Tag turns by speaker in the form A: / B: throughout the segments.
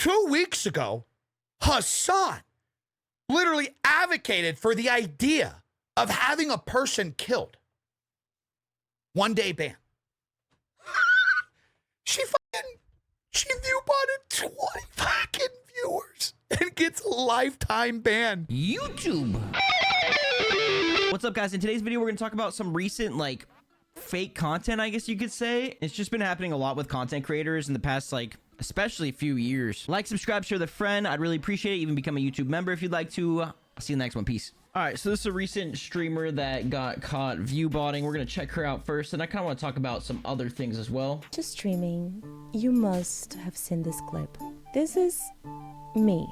A: 2 weeks ago, Hassan literally advocated for the idea of having a person killed. 1 day ban. She view botted 20 fucking viewers and gets a lifetime ban.
B: YouTube. What's up, guys? In today's video, we're gonna talk about some recent fake content, I guess you could say. It's just been happening a lot with content creators in the past especially a few years. Like, subscribe, share with a friend. I'd really appreciate it. Even become a YouTube member if you'd like to. I'll see you in the next one. Peace. All right, so this is a recent streamer that got caught view botting. We're gonna check her out first, and I kind of want to talk about some other things as well.
C: Just streaming, you must have seen this clip. This is me,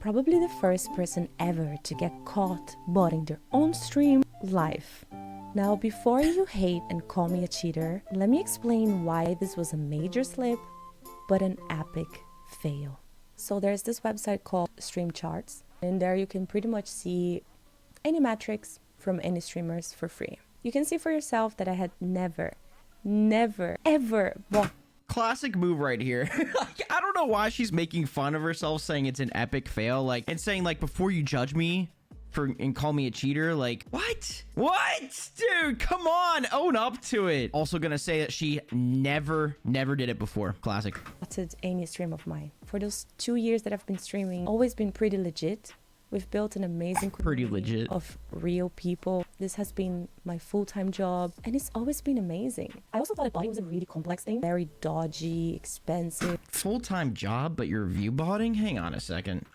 C: probably the first person ever to get caught botting their own stream live. Now, before you hate and call me a cheater, let me explain why this was a major slip, but an epic fail. So there's this website called Stream Charts, and there you can pretty much see any metrics from any streamers for free. You can see for yourself that I had never, ever bought.
B: Classic move right here. I don't know why she's making fun of herself, saying it's an epic fail, and saying before you judge me and call me a cheater, what, dude, come on, own up to it. Also gonna say that she never did it before. Classic.
C: Any stream of mine for those 2 years that I've been streaming, always been pretty legit. We've built an amazing community of real people. This has been my full-time job, and it's always been amazing. I also thought botting was a really complex thing, very dodgy, expensive.
B: Full-time job, but you're view botting? Hang on a second.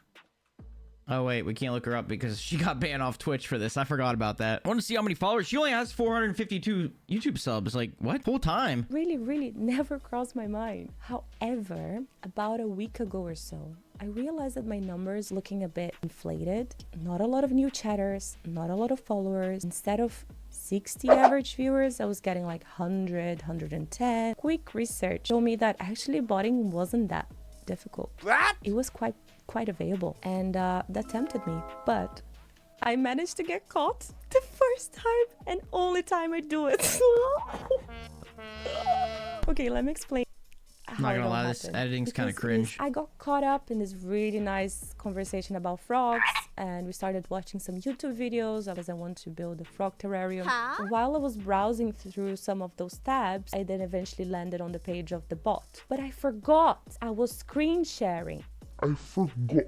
B: Oh wait, we can't look her up because she got banned off Twitch for this. I forgot about that. I want to see how many followers. She only has 452 YouTube subs. What? Full time?
C: Really never crossed my mind. However, about a week ago or so, I realized that my numbers looking a bit inflated. Not a lot of new chatters, not a lot of followers. Instead of 60 average viewers, I was getting 100, 110. Quick research showed me that actually botting wasn't that difficult.
A: What?
C: It was quite available, and that tempted me, but I managed to get caught the first time and only time I do it. Okay, let me explain.
B: I'm not gonna lie, this editing's kind of cringe.
C: I got caught up in this really nice conversation about frogs, and we started watching some YouTube videos because I want to build a frog terrarium. While I was browsing through some of those tabs, I then eventually landed on the page of the bot. But I forgot I was screen sharing.
D: I forgot.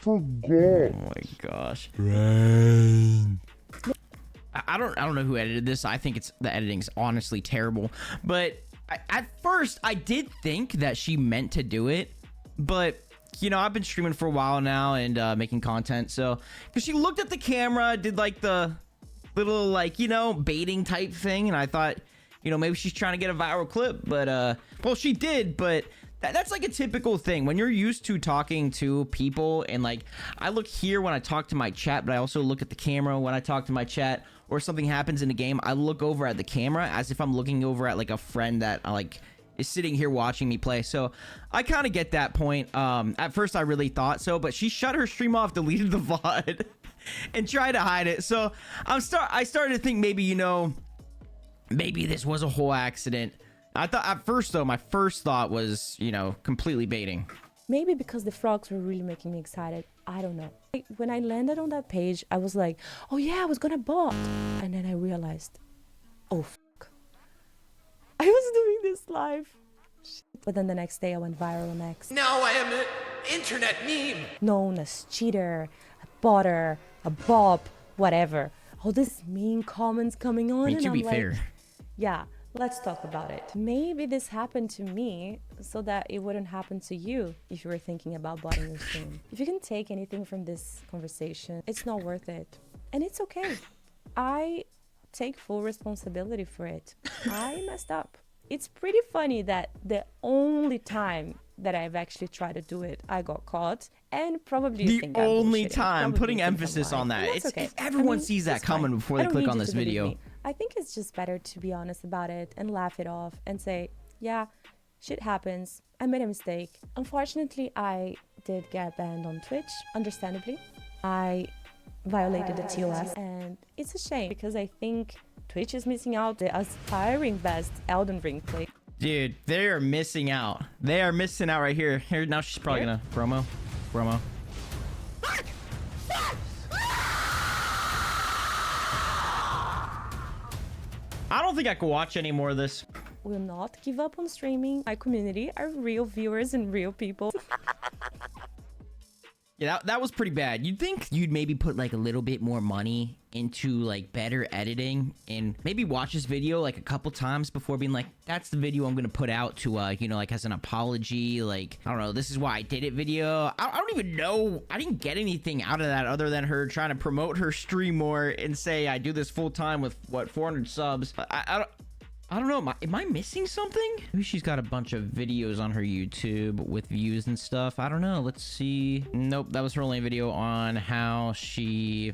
B: Oh my gosh. Rain. I don't know who edited this. I think the editing's honestly terrible. But at first, I did think that she meant to do it. But, I've been streaming for a while now and making content. So, because she looked at the camera, did the little, baiting type thing. And I thought, maybe she's trying to get a viral clip. But, well, she did, but that's a typical thing when you're used to talking to people, and I look here when I talk to my chat, but I also look at the camera when I talk to my chat, or something happens in the game, I look over at the camera as if I'm looking over at a friend that is sitting here watching me play. So I kind of get that point. At first I really thought so, but she shut her stream off, deleted the VOD and tried to hide it. So I started to think maybe, maybe this was a whole accident. I thought at first, though, my first thought was, completely baiting.
C: Maybe because the frogs were really making me excited. I don't know. When I landed on that page, I was like, oh yeah, I was gonna bot. And then I realized, oh, fuck. I was doing this live. Shit. But then the next day I went viral on X.
A: Now I am an internet meme.
C: Known as cheater, a botter, a bop, whatever. All these mean comments coming on.
B: To be fair.
C: Yeah. Let's talk about it. Maybe this happened to me so that it wouldn't happen to you if you were thinking about botting your stream. If you can take anything from this conversation, it's not worth it. And it's okay. I take full responsibility for it. I messed up. It's pretty funny that the only time that I've actually tried to do it, I got caught, and probably
B: the only time. Putting emphasis on that. It's okay. Everyone sees that coming before they click on this video.
C: I think it's just better to be honest about it and laugh it off and say, yeah, shit happens. I made a mistake. Unfortunately, I did get banned on Twitch, understandably. I violated the TOS, and it's a shame because I think Twitch is missing out the aspiring best Elden Ring play.
B: Dude, they are missing out. They are missing out right here. Here, now she's probably gonna promo. I don't think I can watch any more of this.
C: Will not give up on streaming. My community are real viewers and real people.
B: Yeah, that was pretty bad. You'd think you'd maybe put like a little bit more money into like better editing and maybe watch this video like a couple times before being like, that's the video I'm gonna put out to you know, like as an apology, like I don't know, this is why I did it video. I don't even know, I didn't get anything out of that other than her trying to promote her stream more and say I do this full time with what, 400 subs. I don't know, am I missing something? Maybe she's got a bunch of videos on her YouTube with views and stuff. I don't know, let's see. Nope, that was her only video on how she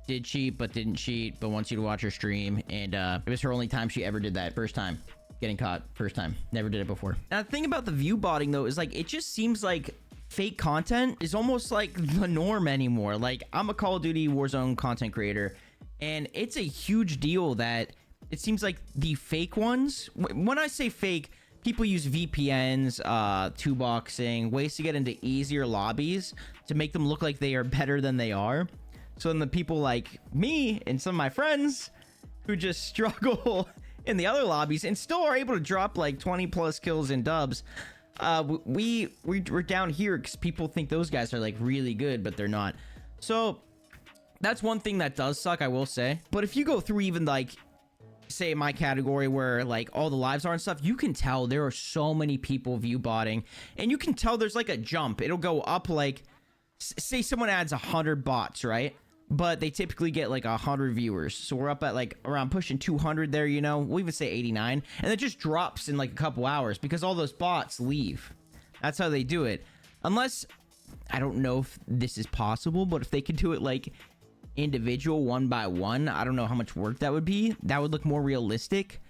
B: did cheat but didn't cheat but wants you to watch her stream, and it was her only time she ever did that. First time getting caught, first time, never did it before. Now the thing about the view botting though is like, it just seems like fake content is almost like the norm anymore. Like, I'm a Call of Duty Warzone content creator, and it's a huge deal that it seems like the fake ones, when I say fake, people use VPNs, two-boxing, ways to get into easier lobbies to make them look like they are better than they are. So then the people like me and some of my friends who just struggle in the other lobbies and still are able to drop like 20 plus kills and dubs, we're down here because people think those guys are like really good, but they're not. So that's one thing that does suck, I will say. But if you go through even like, say my category where like all the lives are and stuff, you can tell there are so many people view botting, and you can tell there's like a jump. It'll go up like, say someone adds 100 bots, right? But they typically get like 100 viewers. So we're up at like around pushing 200 there, you know, we'll even say 89, and it just drops in like a couple hours because all those bots leave. That's how they do it. Unless, I don't know if this is possible, but if they could do it like individual one by one, I don't know how much work that would be. That would look more realistic.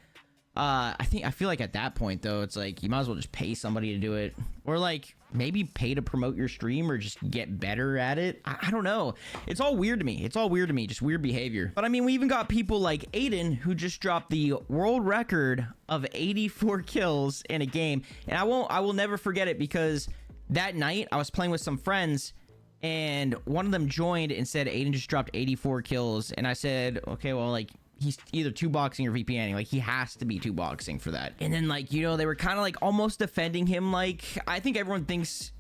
B: I feel like at that point though, it's like you might as well just pay somebody to do it, or like maybe pay to promote your stream or just get better at it. I don't know, it's all weird to me. Just weird behavior. But I mean, we even got people like Aiden who just dropped the world record of 84 kills in a game, and I will never forget it because that night I was playing with some friends and one of them joined and said Aiden just dropped 84 kills. And I said, okay, well, like, he's either two boxing or VPNing. Like, he has to be two boxing for that. And then, like, you know, they were kind of like almost defending him. Like, I think everyone thinks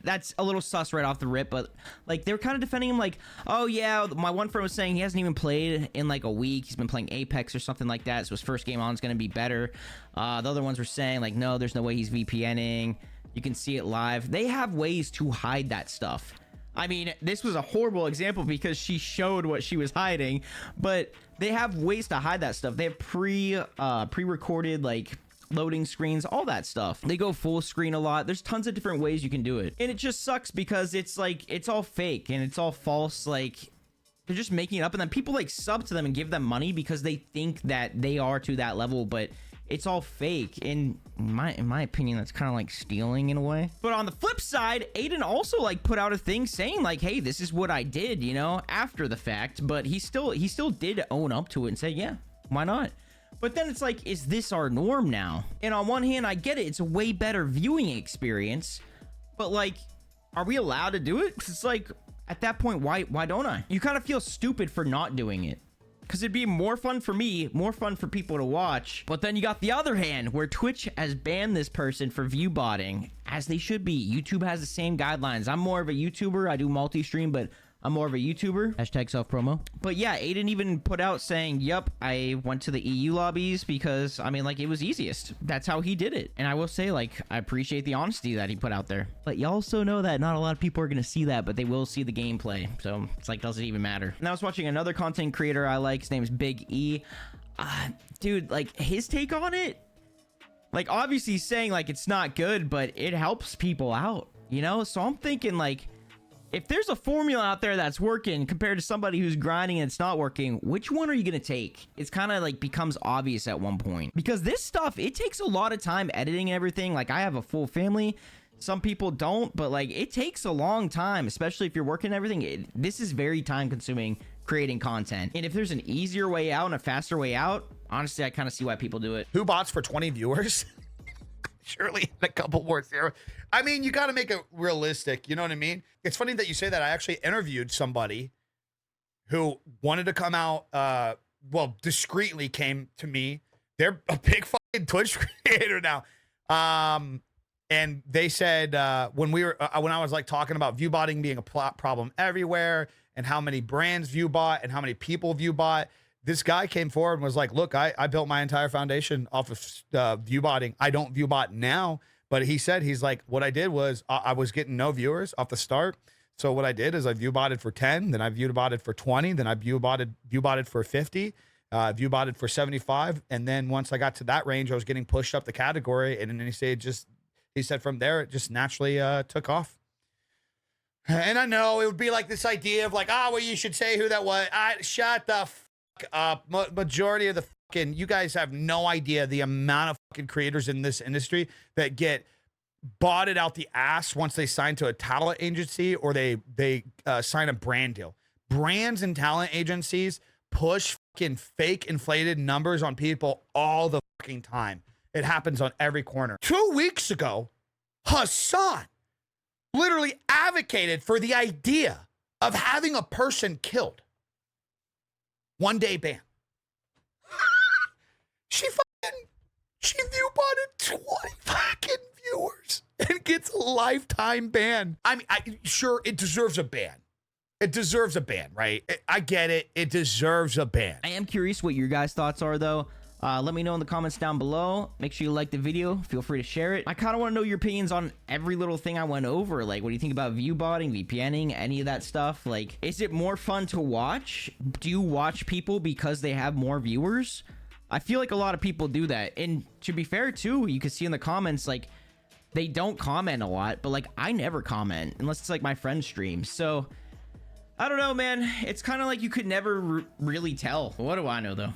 B: that's a little sus right off the rip, but like they were kind of defending him like, oh yeah, my one friend was saying he hasn't even played in like a week. He's been playing Apex or something like that. So his first game on is going to be better. The other ones were saying like, no, there's no way he's VPNing. You can see it live. They have ways to hide that stuff. I mean, this was a horrible example because she showed what she was hiding, but they have ways to hide that stuff. They have pre-recorded like loading screens, all that stuff. They go full screen a lot. There's tons of different ways you can do it. And it just sucks because it's like, it's all fake and it's all false. Like, they're just making it up, and then people like sub to them and give them money because they think that they are to that level, but it's all fake. And in my opinion, that's kind of like stealing in a way. But on the flip side, Aiden also like put out a thing saying like, hey, this is what I did, you know, after the fact. But he still did own up to it and say, yeah, why not? But then it's like, is this our norm now? And on one hand, I get it, it's a way better viewing experience, but like, are we allowed to do it? 'Cause it's like, at that point, why don't I? You kind of feel stupid for not doing it, because it'd be more fun for me, more fun for people to watch. But then you got the other hand where Twitch has banned this person for view botting, as they should be. YouTube has the same guidelines. I'm more of a YouTuber. I do multi-stream, but I'm more of a YouTuber. Hashtag self-promo. But yeah, Aiden even put out saying, yep, I went to the EU lobbies because, I mean, like, it was easiest. That's how he did it. And I will say, like, I appreciate the honesty that he put out there. But you also know that not a lot of people are going to see that, but they will see the gameplay. So it's like, doesn't even matter. And I was watching another content creator I like. His name is Big E. Dude, like, his take on it, like, obviously he's saying, like, it's not good, but it helps people out, you know? So I'm thinking, like, if there's a formula out there that's working compared to somebody who's grinding and it's not working, which one are you going to take? It's kind of like becomes obvious at one point, because this stuff, it takes a lot of time editing and everything. Like, I have a full family. Some people don't, but like, it takes a long time, especially if you're working everything. This is very time consuming, creating content. And if there's an easier way out and a faster way out, honestly, I kind of see why people do it.
A: Who bots for 20 viewers? Surely in a couple more zeros. I mean, you got to make it realistic. You know what I mean? It's funny that you say that. I actually interviewed somebody who wanted to come out, well, discreetly came to me. They're a big fucking Twitch creator now. And they said when I was like talking about view botting being a problem everywhere and how many brands view bot and how many people view bot, this guy came forward and was like, look, I built my entire foundation off of view botting. I don't view bot now, but he said, he's like, what I did was I was getting no viewers off the start. So what I did is I view botted for 10, then I view botted for 20, then I view botted for 50, view botted for 75. And then once I got to that range, I was getting pushed up the category. And then he said from there, it just naturally took off. And I know it would be like this idea of like, well, you should say who that was. Shut the fuck up. Majority of the fucking, you guys have no idea the amount of fucking creators in this industry that get botted out the ass once they sign to a talent agency or they sign a brand deal. Brands and talent agencies push fucking fake inflated numbers on people all the fucking time. It happens on every corner. 2 weeks ago, Hassan literally advocated for the idea of having a person killed. 1 day ban. She view botted 20 fucking viewers and gets a lifetime ban. I mean, sure, it deserves a ban. It deserves a ban, right? I get it. It deserves a ban.
B: I am curious what your guys' thoughts are, though. Let me know in the comments down below. Make sure you like the video. Feel free to share it. I kind of want to know your opinions on every little thing I went over. Like, what do you think about view botting, VPNing, any of that stuff? Like, is it more fun to watch? Do you watch people because they have more viewers? I feel like a lot of people do that. And to be fair, too, you can see in the comments, like, they don't comment a lot. But, like, I never comment unless it's, like, my friend's stream. So, I don't know, man. It's kind of like you could never really tell. What do I know, though?